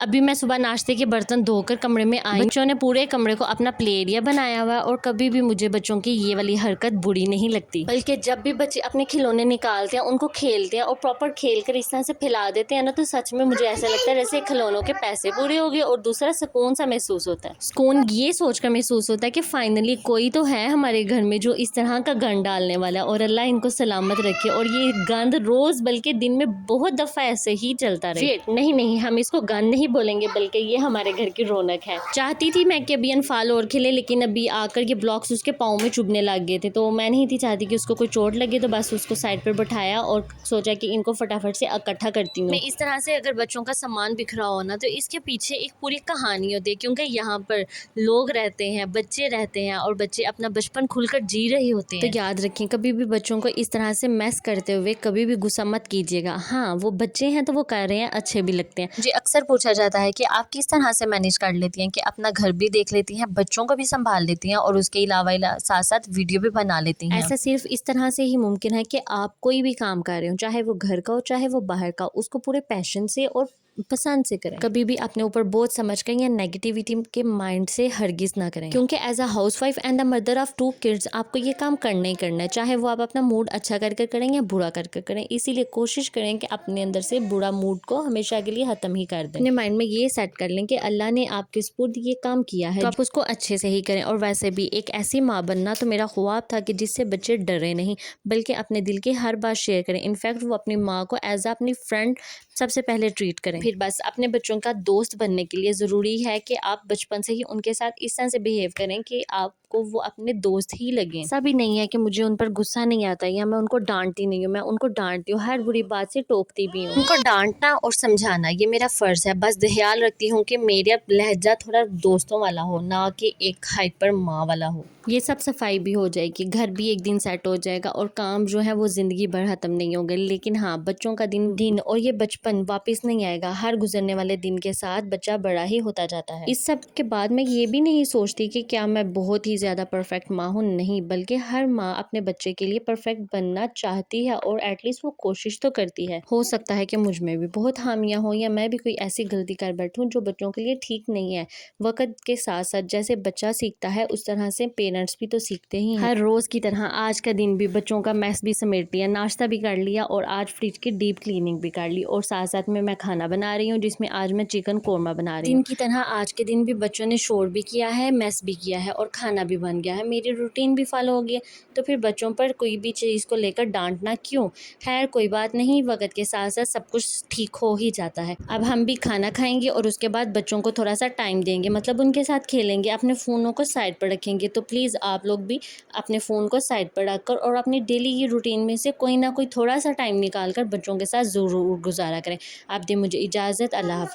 ابھی میں صبح ناشتے کے برتن دھو کر کمرے میں آئی. بچوں نے پورے کمرے کو اپنا پلے ایریا بنایا ہوا اور کبھی بھی مجھے بچوں کی یہ والی حرکت بری نہیں لگتی. بلکہ جب بھی بچے اپنے کھلونے نکالتے ہیں ان کو کھیلتے ہیں اور پراپر کھیل کر اس طرح سے پھیلا دیتے ہیں نا، تو سچ میں مجھے ایسا لگتا ہے جیسے کھلونوں کے پیسے پورے ہو گئے اور دوسرا سکون سا محسوس ہوتا ہے. سکون یہ سوچ کر محسوس ہوتا ہے کہ فائنلی کوئی تو ہے ہمارے گھر میں جو اس طرح کا گند ڈالنے والا، اور اللہ ان کو سلامت رکھے اور یہ گند روز بلکہ دن میں بہت دفعہ ایسے ہی چلتا رہے. نہیں ہم اس کو گند نہیں بولیں گے بلکہ یہ ہمارے گھر کی رونق ہے. چاہتی تھی میں کہ ابھی انفال اور کھلے، لیکن ابھی آ کر یہ بلاکس اس کے پاؤں میں چبھنے لگ گئے تھے، تو میں نہیں تھی چاہتی کہ اس کو کوئی چوٹ لگے، تو بس اس کو سائڈ پر بٹھایا اور سوچا کہ ان کو فٹافٹ سے اکٹھا کرتی ہوں. میں اس طرح سے اگر بچوں کا سامان بکھرا ہونا تو اس کے پیچھے ایک پوری کہانی ہوتی ہے، کیونکہ یہاں پر لوگ رہتے ہیں، بچے رہتے ہیں اور بچے اپنا بچپن کھل کر جی رہے ہوتے ہیں. تو یاد رکھیں کبھی بھی بچوں کو اس طرح سے میس کرتے ہوئے کبھی بھی غصہ مت کیجیے گا. ہاں وہ بچے ہیں تو وہ کر رہے ہیں، اچھے بھی لگتے ہیں. مجھے اکثر پوچھا جاتا ہے کہ آپ کس طرح سے مینیج کر لیتی ہیں کہ اپنا گھر بھی دیکھ لیتی ہیں، بچوں کو بھی سنبھال لیتی ہیں اور اس کے علاوہ ساتھ ساتھ ویڈیو بھی بنا لیتی ہیں. ایسا صرف اس طرح سے ہی ممکن ہے کہ آپ کوئی بھی کام کر رہے ہو، چاہے وہ گھر کا ہو چاہے وہ باہر کا، اس کو پورے پیشن سے اور پسند سے کریں. کبھی بھی اپنے اوپر بوجھ سمجھ کر یا نیگیٹیوٹی کے مائنڈ سے ہرگز نہ کریں، کیونکہ as a house wife and a mother of 2 kids آپ کو یہ کام کرنا ہی کرنا ہے، چاہے وہ آپ اپنا موڈ اچھا کر کے کریں یا برا کر کے کریں. اسی لیے کوشش کریں کہ اپنے اندر سے برا موڈ کو ہمیشہ کے لیے ختم ہی کر دیں. اپنے مائنڈ میں یہ سیٹ کر لیں کہ اللہ نے آپ کے سپرد یہ کام کیا ہے تو آپ اس کو اچھے سے ہی کریں. اور ویسے بھی ایک ایسی ماں بننا تو میرا خواب تھا کہ جس سے بچے ڈرے نہیں بلکہ اپنے دل کی ہر بات شیئر کریں. انفیکٹ وہ اپنی ماں کو ایز اے اپنی فرینڈ سب سے پہلے ٹریٹ کریں. پھر بس اپنے بچوں کا دوست بننے کے لیے ضروری ہے کہ آپ بچپن سے ہی ان کے ساتھ اس طرح سے بیہیو کریں کہ آپ کو وہ اپنے دوست ہی لگیں. ایسا بھی نہیں ہے کہ مجھے ان پر غصہ نہیں آتا یا میں ان کو ڈانٹتی نہیں ہوں، میں ان کو ڈانٹتی ہوں، ہر بری بات سے ٹوکتی بھی ہوں. ان کو ڈانٹنا اور سمجھانا یہ میرا فرض ہے. بس خیال رکھتی ہوں کہ میرا لہجہ تھوڑا دوستوں والا ہو، نہ کہ ایک ہائپر ماں والا ہو. یہ سب صفائی بھی ہو جائے گی، گھر بھی ایک دن سیٹ ہو جائے گا اور کام جو ہے وہ زندگی بھر ختم نہیں ہوگا. لیکن ہاں بچوں کا دن اور یہ بچپن واپس نہیں آئے گا. ہر گزرنے والے دن کے ساتھ بچہ بڑا ہی ہوتا جاتا ہے. اس سب کے بعد میں یہ بھی نہیں سوچتی کہ کیا میں بہت ہی زیادہ پرفیکٹ ماں ہوں، نہیں، بلکہ ہر ماں اپنے بچے کے لیے پرفیکٹ بننا چاہتی ہے اور ایٹ لیسٹ وہ کوشش تو کرتی ہے. ہو سکتا ہے کہ مجھ میں بھی بہت خامیاں ہوں یا میں بھی کوئی ایسی غلطی کر بیٹھوں جو بچوں کے لیے ٹھیک نہیں ہے. وقت کے ساتھ ساتھ جیسے بچہ سیکھتا ہے اس طرح سے پیرنٹس بھی تو سیکھتے ہی ہیں. ہر روز کی طرح آج کا دن بھی بچوں کا میس بھی سمیٹ لیا، ناشتہ بھی کر لیا اور آج فریج کی ڈیپ کلیننگ بھی کر لی، اور ساتھ ساتھ میں کھانا بنا رہی ہوں جس میں آج میں چکن قورمہ بنا رہی ہوں. دن کی طرح آج کے دن بھی بچوں نے شور بھی کیا ہے، میس بھی کیا ہے اور کھانا بھی بن گیا ہے. میری روٹین بھی فالو ہو گئی ہے، تو پھر بچوں پر کوئی بھی چیز کو لے کر ڈانٹنا کیوں؟ خیر کوئی بات نہیں، وقت کے ساتھ ساتھ سب کچھ ٹھیک ہو ہی جاتا ہے. اب ہم بھی کھانا کھائیں گے اور اس کے بعد بچوں کو تھوڑا سا ٹائم دیں گے، مطلب ان کے ساتھ کھیلیں گے، اپنے فونوں کو سائڈ پر رکھیں گے. تو پلیز آپ لوگ بھی اپنے فون کو سائڈ پر رکھ کر اور اپنی ڈیلی کی روٹین میں سے کوئی نہ کوئی تھوڑا سا ٹائم نکال کر بچوں کے ساتھ ضرور گزارا کریں. آپ دیں مجھے اجازت. اللہ حافظ.